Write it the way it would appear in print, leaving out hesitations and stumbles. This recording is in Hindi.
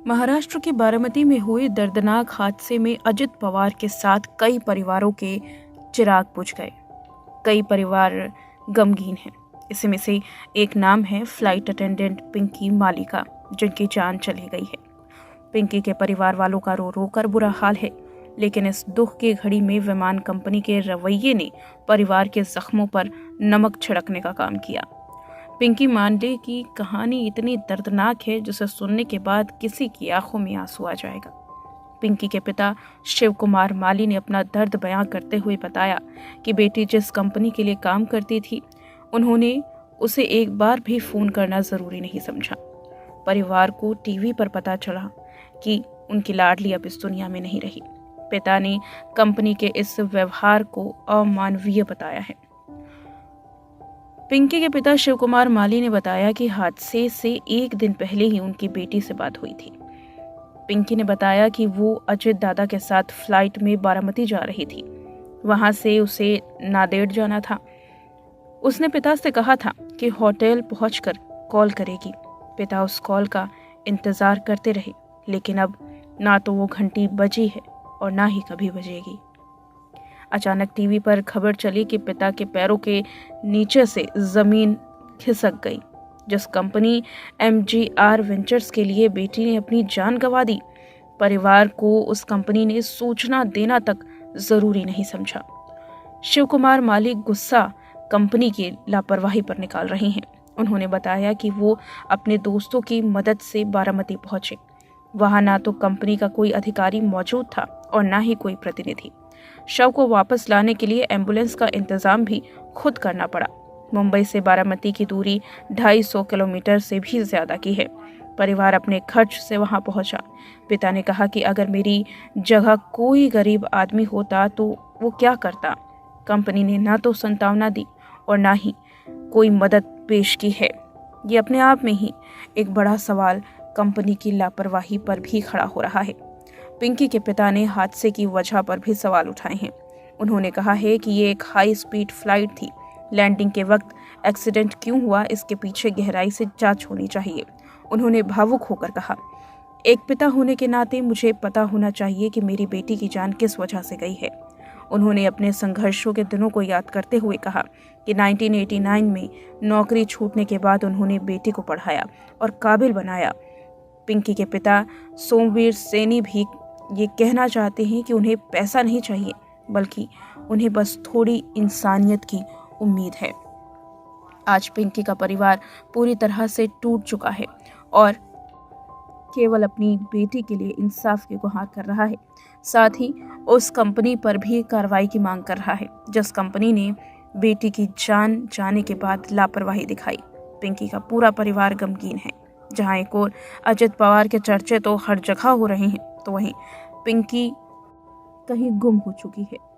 महाराष्ट्र के बारामती में हुए दर्दनाक हादसे में अजित पवार के साथ कई परिवारों के चिराग बुझ गए। कई परिवार गमगीन हैं। इसमें से एक नाम है फ्लाइट अटेंडेंट पिंकी माली का, जिनकी जान चली गई है। पिंकी के परिवार वालों का रो रो कर बुरा हाल है, लेकिन इस दुख की घड़ी में विमान कंपनी के रवैये ने परिवार के जख्मों पर नमक छिड़कने का काम किया। पिंकी मांडे की कहानी इतनी दर्दनाक है जिसे सुनने के बाद किसी की आंखों में आंसू आ जाएगा। पिंकी के पिता शिव कुमार माली ने अपना दर्द बयां करते हुए बताया कि बेटी जिस कंपनी के लिए काम करती थी, उन्होंने उसे एक बार भी फोन करना जरूरी नहीं समझा। परिवार को टीवी पर पता चला कि उनकी लाडली अब इस दुनिया में नहीं रही। पिता ने कंपनी के इस व्यवहार को अमानवीय बताया है। पिंकी के पिता शिव कुमार माली ने बताया कि हादसे से एक दिन पहले ही उनकी बेटी से बात हुई थी। पिंकी ने बताया कि वो अजित दादा के साथ फ्लाइट में बारामती जा रही थी। वहां से उसे नांदेड़ जाना था। उसने पिता से कहा था कि होटल पहुंचकर कॉल करेगी। पिता उस कॉल का इंतजार करते रहे, लेकिन अब ना तो वो घंटी बजी है और ना ही कभी बजेगी। अचानक टीवी पर खबर चली कि पिता के पैरों के नीचे से जमीन खिसक गई। जिस कंपनी MGR वेंचर्स के लिए बेटी ने अपनी जान गंवा दी, परिवार को उस कंपनी ने सूचना देना तक जरूरी नहीं समझा। शिव कुमार मालिक गुस्सा कंपनी की लापरवाही पर निकाल रहे हैं। उन्होंने बताया कि वो अपने दोस्तों की मदद से बारामती पहुंचे। वहां ना तो कंपनी का कोई अधिकारी मौजूद था और ना ही कोई प्रतिनिधि। शव को वापस लाने के लिए एम्बुलेंस का इंतजाम भी खुद करना पड़ा। मुंबई से बारामती की दूरी 250 किलोमीटर से भी ज्यादा की है। परिवार अपने खर्च से वहां पहुंचा। पिता ने कहा कि अगर मेरी जगह कोई गरीब आदमी होता तो वो क्या करता। कंपनी ने ना तो संतावना दी और ना ही कोई मदद पेश की है। ये अपने आप में ही एक बड़ा सवाल कंपनी की लापरवाही पर भी खड़ा हो रहा है। पिंकी के पिता ने हादसे की वजह पर भी सवाल उठाए हैं। उन्होंने कहा है कि ये एक हाई स्पीड फ्लाइट थी। लैंडिंग के वक्त एक्सीडेंट क्यों हुआ, इसके पीछे गहराई से जांच होनी चाहिए। उन्होंने भावुक होकर कहा, एक पिता होने के नाते मुझे पता होना चाहिए कि मेरी बेटी की जान किस वजह से गई है। उन्होंने अपने संघर्षों के दिनों को याद करते हुए कहा कि 1989 में नौकरी छूटने के बाद उन्होंने बेटी को पढ़ाया और काबिल बनाया। पिंकी के पिता सोमवीर सैनी भी ये कहना चाहते हैं कि उन्हें पैसा नहीं चाहिए, बल्कि उन्हें बस थोड़ी इंसानियत की उम्मीद है। आज पिंकी का परिवार पूरी तरह से टूट चुका है और केवल अपनी बेटी के लिए इंसाफ की गुहार कर रहा है। साथ ही उस कंपनी पर भी कार्रवाई की मांग कर रहा है जिस कंपनी ने बेटी की जान जाने के बाद लापरवाही दिखाई। पिंकी का पूरा परिवार गमगीन है। जहां एक और अजित पवार के चर्चे तो हर जगह हो रहे हैं, तो वहीं पिंकी कहीं गुम हो चुकी है।